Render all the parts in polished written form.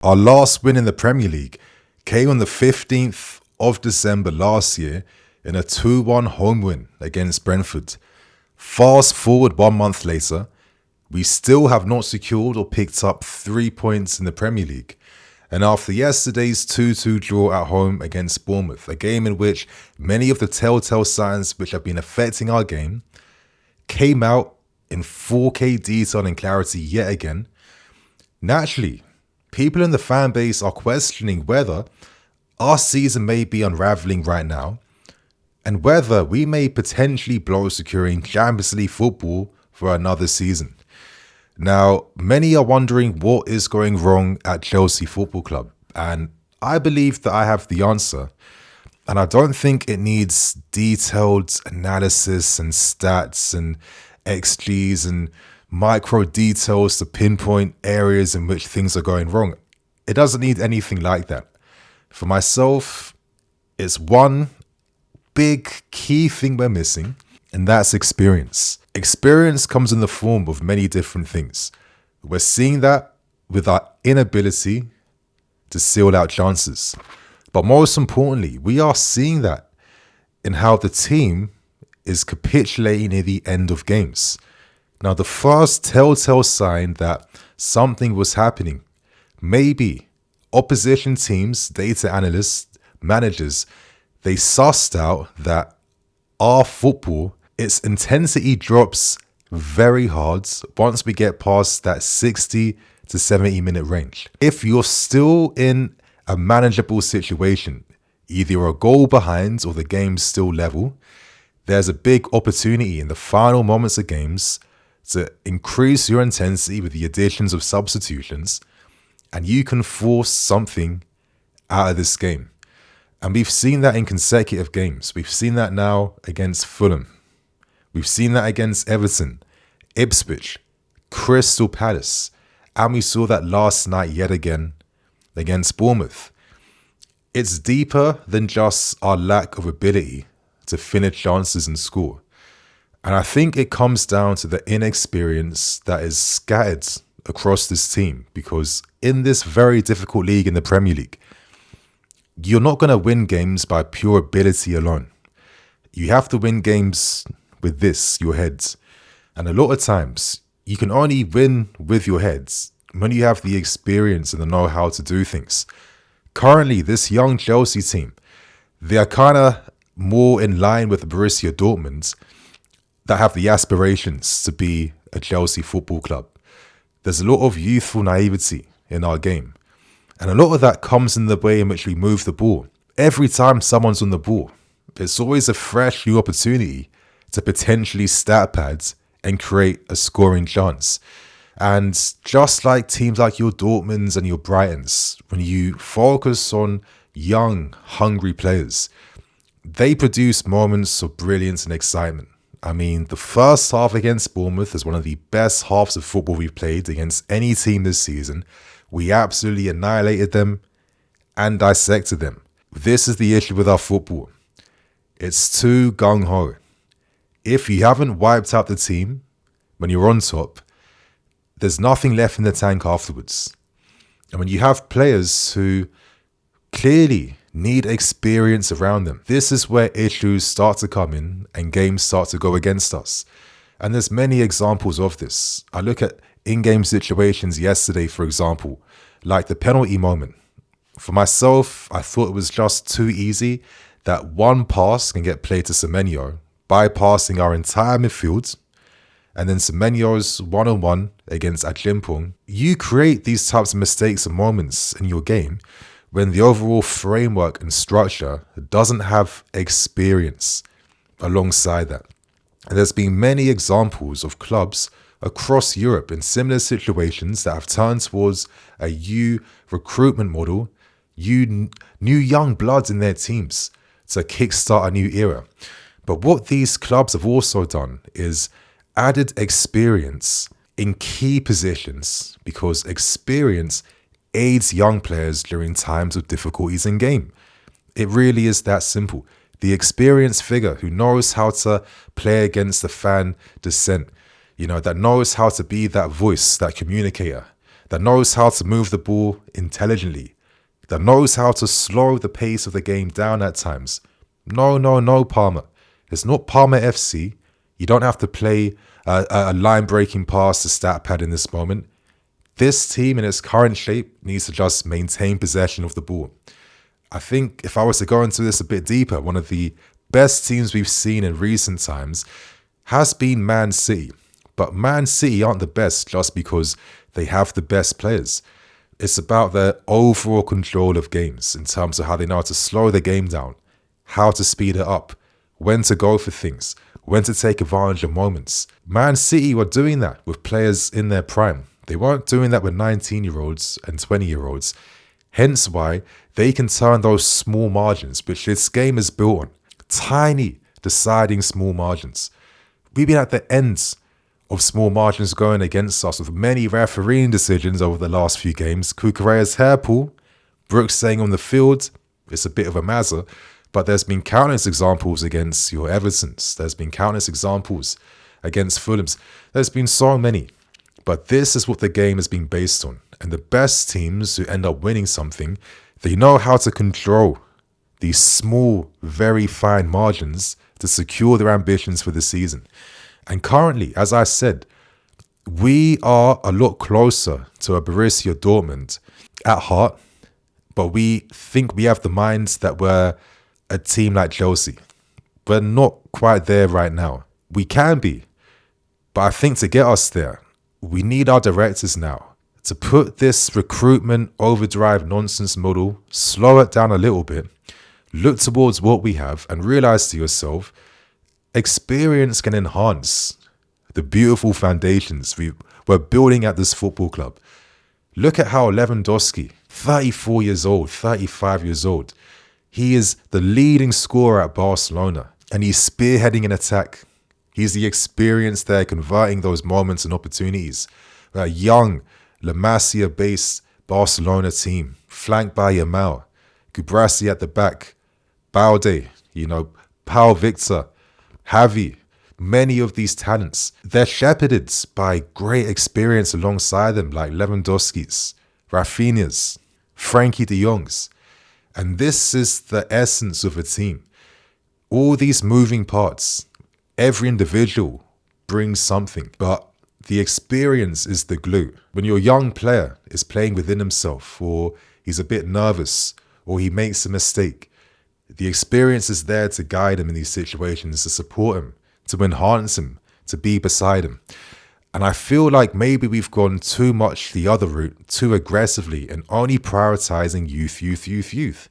Our last win in the Premier League came on the 15th of December last year in a 2-1 home win against Brentford. Fast forward 1 month later, we still have not secured or picked up 3 points in the Premier League. And after yesterday's 2-2 draw at home against Bournemouth, a game in which many of the telltale signs which have been affecting our game came out in 4K detail and clarity yet again, naturally, people in the fan base are questioning whether our season may be unraveling right now and whether we may potentially blow securing Champions League football for another season. Now, many are wondering what is going wrong at Chelsea Football Club, and I believe that I have the answer. And I don't think it needs detailed analysis and stats and XGs and micro details to pinpoint areas in which things are going wrong. It doesn't need anything like that. For myself, it's one big key thing we're missing, and that's experience. Experience comes in the form of many different things. We're seeing that with our inability to seal out chances. But most importantly, we are seeing that in how the team is capitulating at the end of games. Now, the first telltale sign that something was happening, maybe opposition teams, data analysts, managers, they sussed out that our football, its intensity drops very hard once we get past that 60 to 70 minute range. If you're still in a manageable situation, either a goal behind or the game's still level, there's a big opportunity in the final moments of games to increase your intensity with the additions of substitutions, and you can force something out of this game. And we've seen that in consecutive games. We've seen that now against Fulham. We've seen that against Everton, Ipswich, Crystal Palace, and we saw that last night yet again against Bournemouth. It's deeper than just our lack of ability to finish chances and score. And I think it comes down to the inexperience that is scattered across this team, because in this very difficult league in the Premier League, you're not going to win games by pure ability alone. You have to win games with your heads. And a lot of times, you can only win with your heads when you have the experience and the know-how to do things. Currently, this young Chelsea team, they are kind of more in line with the Borussia Dortmund that have the aspirations to be a Chelsea football club. There's a lot of youthful naivety in our game. And a lot of that comes in the way in which we move the ball. Every time someone's on the ball, it's always a fresh new opportunity to potentially stat pads and create a scoring chance. And just like teams like your Dortmunds and your Brightons, when you focus on young, hungry players, they produce moments of brilliance and excitement. I mean, the first half against Bournemouth is one of the best halves of football we've played against any team this season. We absolutely annihilated them and dissected them. This is the issue with our football. It's too gung-ho. If you haven't wiped out the team when you're on top, there's nothing left in the tank afterwards. And when you have players who clearly need experience around them, this is where issues start to come in and games start to go against us. And there's many examples of this. I look at in-game situations yesterday, for example, like the penalty moment. For myself, I thought it was just too easy that one pass can get played to Semenyo, bypassing our entire midfield, and then Semenyo's one-on-one against Achimpong. You create these types of mistakes and moments in your game when the overall framework and structure doesn't have experience alongside that. And there's been many examples of clubs across Europe in similar situations that have turned towards a youth recruitment model, new young bloods in their teams to kickstart a new era. But what these clubs have also done is added experience in key positions, because experience aids young players during times of difficulties in game. It really is that simple. The experienced figure who knows how to play against the fan dissent, that knows how to be that voice, that communicator, that knows how to move the ball intelligently, that knows how to slow the pace of the game down at times. No, Parma. It's not Parma FC. You don't have to play a line-breaking pass to stat pad in this moment. This team in its current shape needs to just maintain possession of the ball. I think if I was to go into this a bit deeper, one of the best teams we've seen in recent times has been Man City. But Man City aren't the best just because they have the best players. It's about their overall control of games in terms of how they know how to slow the game down, how to speed it up, when to go for things, when to take advantage of moments. Man City were doing that with players in their prime. They weren't doing that with 19-year-olds and 20-year-olds. Hence why they can turn those small margins, which this game is built on. Tiny, deciding small margins. We've been at the ends of small margins going against us with many refereeing decisions over the last few games. Cucurella's hair pull, Brooks saying on the field, it's a bit of a mazza, but there's been countless examples against your Evertons. There's been countless examples against Fulhams. There's been so many. But this is what the game has been based on. And the best teams who end up winning something, they know how to control these small, very fine margins to secure their ambitions for the season. And currently, as I said, we are a lot closer to a Borussia Dortmund at heart, but we think we have the minds that we're a team like Chelsea. We're not quite there right now. We can be, but I think to get us there, we need our directors now to put this recruitment overdrive nonsense model, slow it down a little bit, look towards what we have and realize to yourself, experience can enhance the beautiful foundations we're building at this football club. Look at how Lewandowski, 34 years old, 35 years old, he is the leading scorer at Barcelona and he's spearheading an attack. He's the experience there, converting those moments and opportunities. A young, La Masia-based Barcelona team, flanked by Yamal, Gubrasi at the back, Balde, Pau Victor, Javi, many of these talents. They're shepherded by great experience alongside them, like Lewandowski's, Rafinha's, Frankie de Jong's. And this is the essence of a team. All these moving parts, every individual brings something, but the experience is the glue. When your young player is playing within himself, or he's a bit nervous, or he makes a mistake, the experience is there to guide him in these situations, to support him, to enhance him, to be beside him. And I feel like maybe we've gone too much the other route, too aggressively, and only prioritizing youth.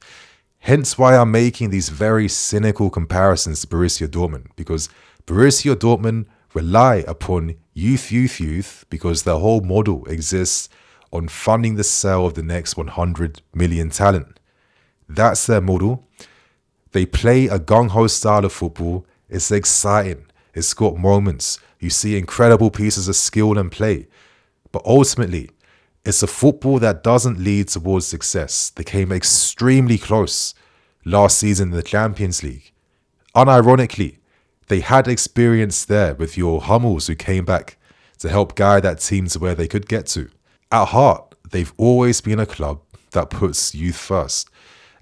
Hence why I'm making these very cynical comparisons to Borussia Dortmund, because Borussia Dortmund rely upon youth, because their whole model exists on funding the sale of the next 100 million talent. That's their model. They play a gung-ho style of football. It's exciting. It's got moments. You see incredible pieces of skill and play. But ultimately, it's a football that doesn't lead towards success. They came extremely close last season in the Champions League. Unironically, they had experience there with your Hummels who came back to help guide that team to where they could get to. At heart, they've always been a club that puts youth first.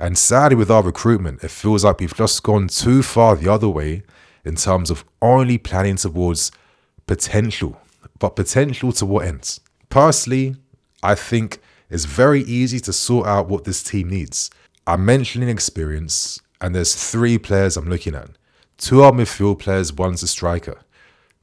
And sadly with our recruitment, it feels like we've just gone too far the other way in terms of only planning towards potential. But potential to what ends? Personally, I think it's very easy to sort out what this team needs. I'm mentioning experience, and there's 3 players I'm looking at. 2 are midfield players, 1's a striker.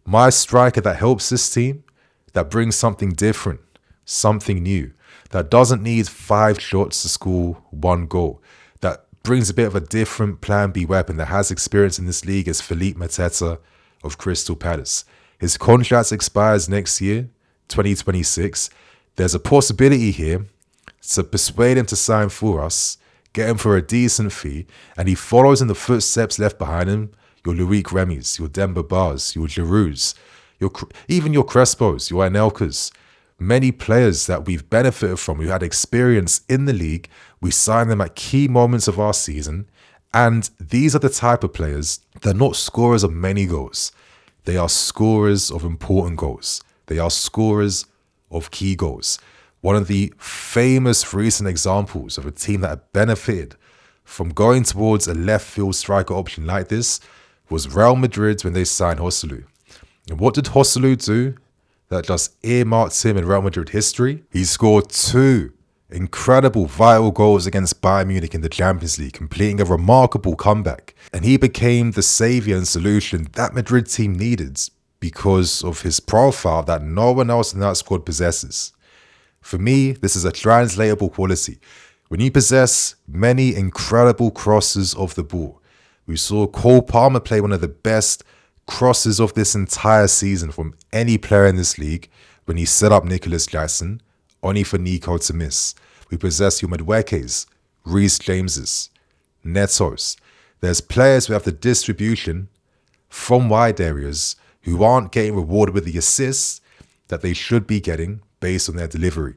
My striker that helps this team, that brings something different, something new, that doesn't need 5 shots to score 1 goal, that brings a bit of a different plan B weapon, that has experience in this league, is Philippe Mateta of Crystal Palace. His contract expires next year, 2026. There's a possibility here to persuade him to sign for us, get him for a decent fee, and he follows in the footsteps left behind him, your Loic Remy's, your Demba Ba's, your Giroud's, even your Crespos, your Anelkas. Many players that we've benefited from, who had experience in the league, we signed them at key moments of our season, and these are the type of players, they're not scorers of many goals. They are scorers of important goals. They are scorers of key goals. One of the famous recent examples of a team that had benefited from going towards a left field striker option like this was Real Madrid when they signed Joselu. And what did Joselu do that just earmarked him in Real Madrid history? He scored 2 incredible vital goals against Bayern Munich in the Champions League, completing a remarkable comeback. And he became the saviour and solution that Madrid team needed because of his profile that no one else in that squad possesses. For me, this is a translatable quality. When you possess many incredible crosses of the ball, we saw Cole Palmer play one of the best crosses of this entire season from any player in this league when he set up Nicolas Jackson, only for Nico to miss. We possess your Madueke's, Reece James's, Neto's. There's players who have the distribution from wide areas who aren't getting rewarded with the assists that they should be getting based on their delivery.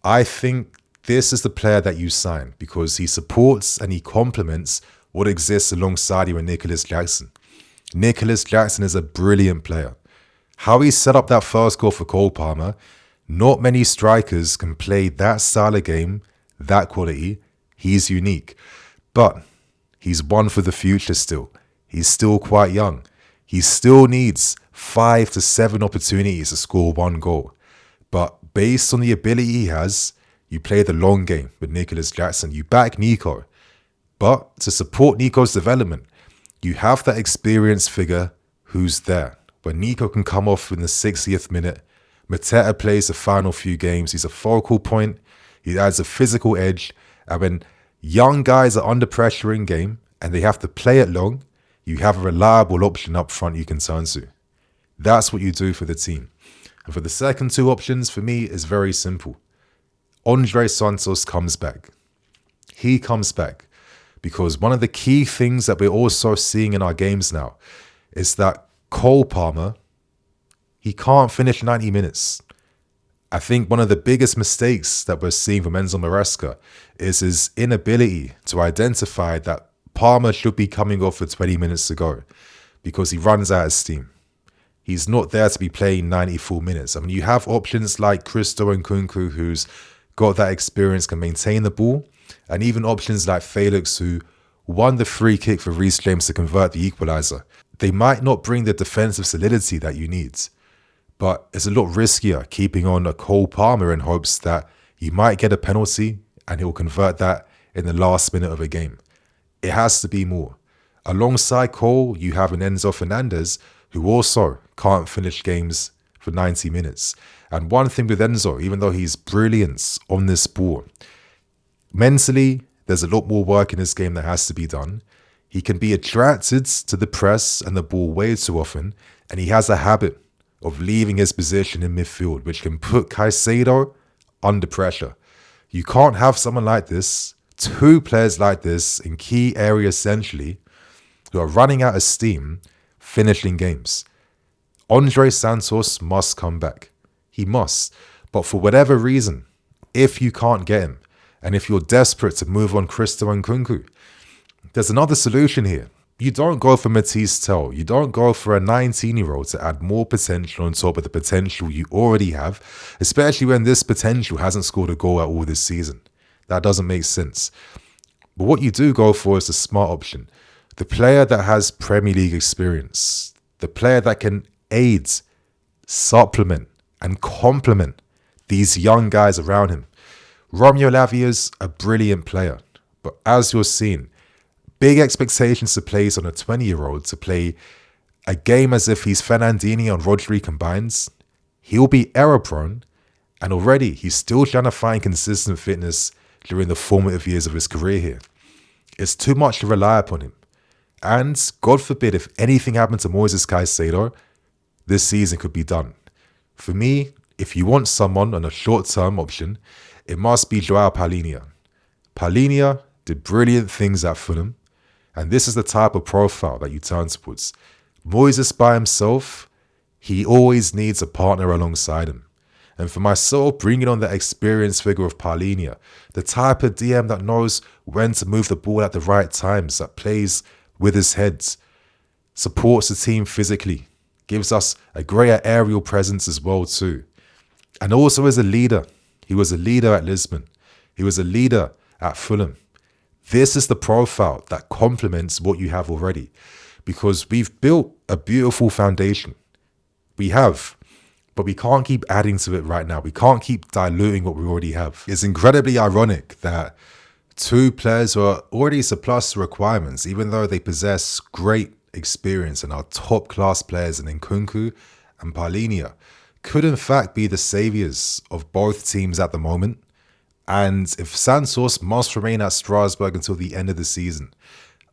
I think this is the player that you sign because he supports and he complements what exists alongside you in Nicolas Jackson. Nicolas Jackson is a brilliant player. How he set up that first goal for Cole Palmer, not many strikers can play that style of game, that quality. He's unique. But he's one for the future still. He's still quite young. He still needs 5 to 7 opportunities to score 1 goal. But based on the ability he has, you play the long game with Nicolas Jackson. You back Nico. But to support Nico's development, you have that experienced figure who's there. When Nico can come off in the 60th minute, Mateta plays the final few games. He's a focal point. He adds a physical edge. And when young guys are under pressure in game and they have to play it long, you have a reliable option up front you can turn to. That's what you do for the team. And for the second 2 options, for me, is very simple. Andre Santos comes back. He comes back because one of the key things that we're also seeing in our games now is that Cole Palmer, he can't finish 90 minutes. I think one of the biggest mistakes that we're seeing from Enzo Maresca is his inability to identify that Palmer should be coming off for 20 minutes to go because he runs out of steam. He's not there to be playing 94 minutes. I mean, you have options like Christo and Nkunku who's got that experience, can maintain the ball, and even options like Felix who won the free kick for Reece James to convert the equaliser. They might not bring the defensive solidity that you need, but it's a lot riskier keeping on a Cole Palmer in hopes that you might get a penalty and he'll convert that in the last minute of a game. It has to be more. Alongside Cole, you have an Enzo Fernandez who also can't finish games for 90 minutes. And one thing with Enzo, even though he's brilliant on this ball, mentally, there's a lot more work in his game that has to be done. He can be attracted to the press and the ball way too often, and he has a habit of leaving his position in midfield, which can put Caicedo under pressure. You can't have someone like this, 2 players like this in key areas essentially, who are running out of steam, finishing games. Andre Santos must come back. He must. But for whatever reason, if you can't get him, and if you're desperate to move on Christo and Nkunku, there's another solution here. You don't go for Matisse Tel. You don't go for a 19-year-old to add more potential on top of the potential you already have, especially when this potential hasn't scored a goal at all this season. That doesn't make sense. But what you do go for is the smart option. The player that has Premier League experience. The player that can aid, supplement, and complement these young guys around him. Romeo Lavia's a brilliant player. But as you're seeing, big expectations to place on a 20-year-old to play a game as if he's Fernandinho and Rodri combined. He'll be error-prone, and already he's still trying to find consistent fitness during the formative years of his career here. It's too much to rely upon him. And God forbid if anything happened to Moises Caicedo, this season could be done. For me, if you want someone on a short-term option, it must be Joao Palhinha. Palhinha did brilliant things at Fulham, and this is the type of profile that you turn towards. Moises by himself, he always needs a partner alongside him. And for myself, bringing on the experienced figure of Palhinha, the type of DM that knows when to move the ball at the right times, that plays with his head, supports the team physically, gives us a greater aerial presence as well too. And also as a leader, He was a leader at Lisbon. He was a leader at Fulham. This is the profile that complements what you have already, because we've built a beautiful foundation. We have, but we can't keep adding to it right now. We can't keep diluting what we already have. It's incredibly ironic that two players who are already surplus to requirements, even though they possess great experience and are top-class players in Nkunku and Paulinho, could in fact be the saviors of both teams at the moment. And if Santos must remain at Strasbourg until the end of the season,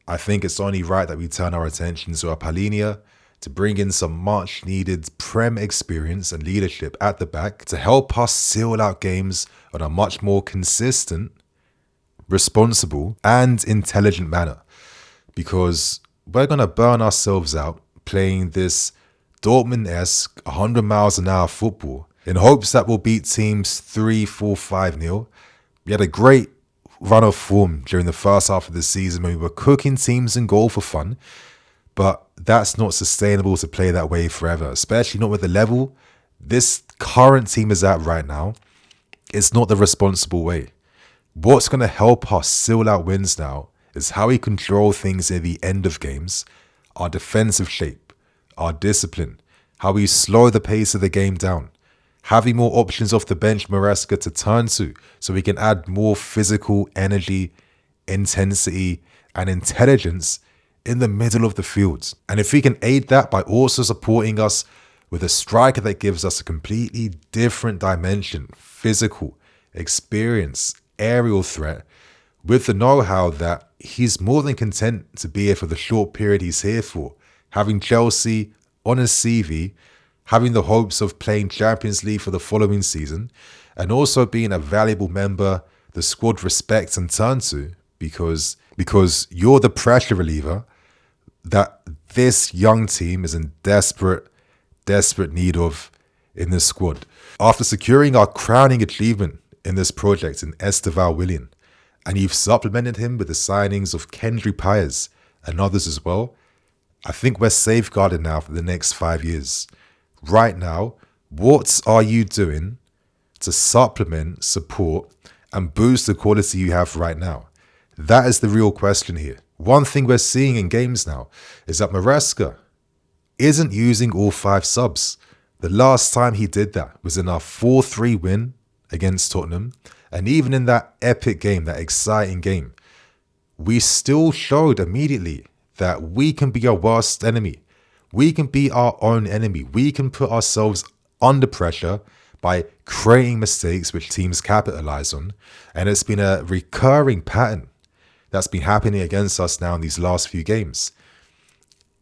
I think it's only right that we turn our attention to Paulinho to bring in some much needed Prem experience and leadership at the back to help us seal out games on a much more consistent, responsible and intelligent manner. Because we're going to burn ourselves out playing this Dortmund-esque 100 miles an hour football in hopes that we'll beat teams 3-4, 5-0. We had a great run of form during the first half of the season when we were cooking teams in goal for fun, but that's not sustainable to play that way forever, especially not with the level this current team is at right now. It's not the responsible way. What's going to help us seal out wins now is how we control things at the end of games, our defensive shape, our discipline, how we slow the pace of the game down, having more options off the bench Maresca to turn to so we can add more physical energy, intensity and intelligence in the middle of the field. And if we can aid that by also supporting us with a striker that gives us a completely different dimension, physical, experience, aerial threat, with the know-how that he's more than content to be here for the short period he's here for, having Chelsea on his CV, having the hopes of playing Champions League for the following season, and also being a valuable member the squad respects and turn to because you're the pressure reliever that this young team is in desperate need of in this squad. After securing our crowning achievement in this project in Esteval Willian, and you've supplemented him with the signings of Kendry Paez and others as well, I think we're safeguarded now for the next 5 years. Right now, what are you doing to supplement, support, and boost the quality you have right now? That is the real question here. One thing we're seeing in games now is that Maresca isn't using all 5 subs. The last time he did that was in our 4-3 win against Tottenham. And even in that epic game, that exciting game, we still showed immediately that we can be our worst enemy. We can be our own enemy. We can put ourselves under pressure by creating mistakes which teams capitalize on. And it's been a recurring pattern that's been happening against us now in these last few games.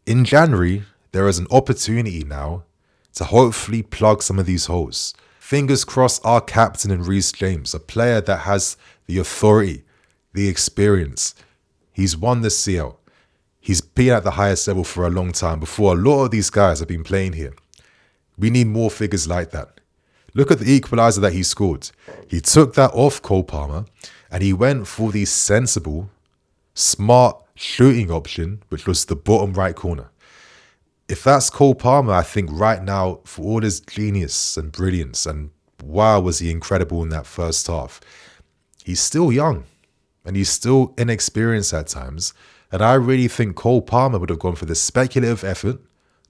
In January, there is an opportunity now to hopefully plug some of these holes. Fingers crossed our captain in Reece James, a player that has the authority, the experience. He's won the CL. He's been at the highest level for a long time before a lot of these guys have been playing here. We need more figures like that. Look at the equaliser that he scored. He took that off Cole Palmer and he went for the sensible, smart shooting option, which was the bottom right corner. If that's Cole Palmer, I think right now, for all his genius and brilliance, and wow, was he incredible in that first half, he's still young and he's still inexperienced at times. And I really think Cole Palmer would have gone for the speculative effort,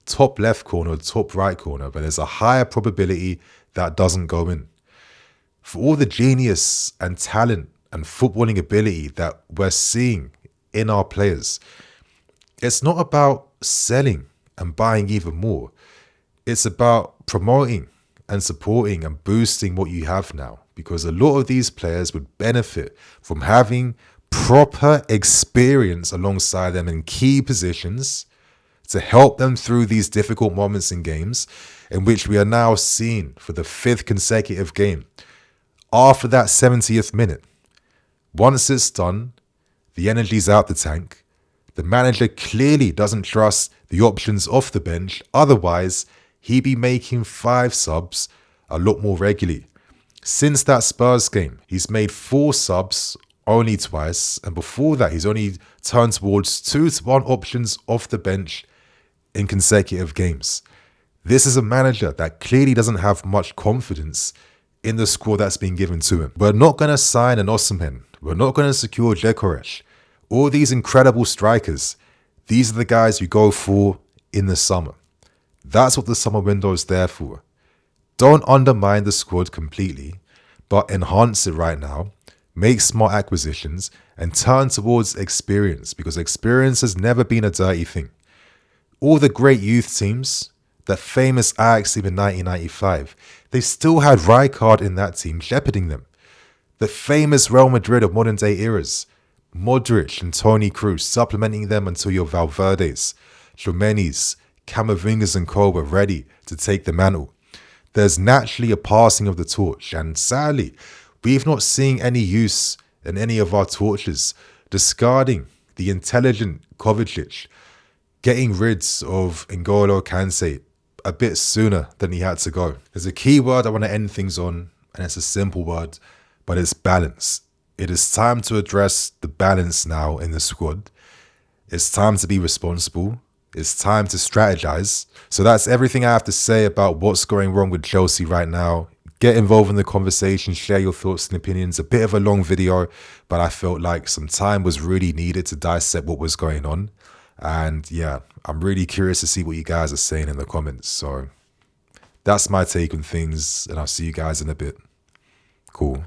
top left corner, top right corner, but there's a higher probability that doesn't go in. For all the genius and talent and footballing ability that we're seeing in our players, it's not about selling and buying even more. It's about promoting and supporting and boosting what you have now, because a lot of these players would benefit from having proper experience alongside them in key positions to help them through these difficult moments in games in which we are now seeing for the 5th consecutive game. After that 70th minute, once it's done, the energy's out the tank. The manager clearly doesn't trust the options off the bench. Otherwise, he'd be making 5 subs a lot more regularly. Since that Spurs game, he's made 4 subs only twice, and before that he's only turned towards 2-1 options off the bench in consecutive games. This is a manager that clearly doesn't have much confidence in the squad that's been given to him. We're not going to sign an Osimhen. We're not going to secure Gyökeres. All these incredible strikers, these are the guys you go for in the summer. That's what the summer window is there for. Don't undermine the squad completely, but enhance it right now. Make smart acquisitions and turn towards experience, because experience has never been a dirty thing. All the great youth teams, that famous Ajax team in 1995, they still had Rijkaard in that team shepherding them. The famous Real Madrid of modern day eras, Modric and Toni Kroos supplementing them until your Valverdes, Tchouaménis, Camavingas and co were ready to take the mantle. There's naturally a passing of the torch, and sadly, we've not seen any use in any of our torches, discarding the intelligent Kovacic, getting rid of N'Golo Kante a bit sooner than he had to go. There's a key word I want to end things on, and it's a simple word, but it's balance. It is time to address the balance now in the squad. It's time to be responsible. It's time to strategize. So that's everything I have to say about what's going wrong with Chelsea right now. Get involved in the conversation, share your thoughts and opinions. A bit of a long video, but I felt like some time was really needed to dissect what was going on. And yeah, I'm really curious to see what you guys are saying in the comments. So that's my take on things, and I'll see you guys in a bit. Cool.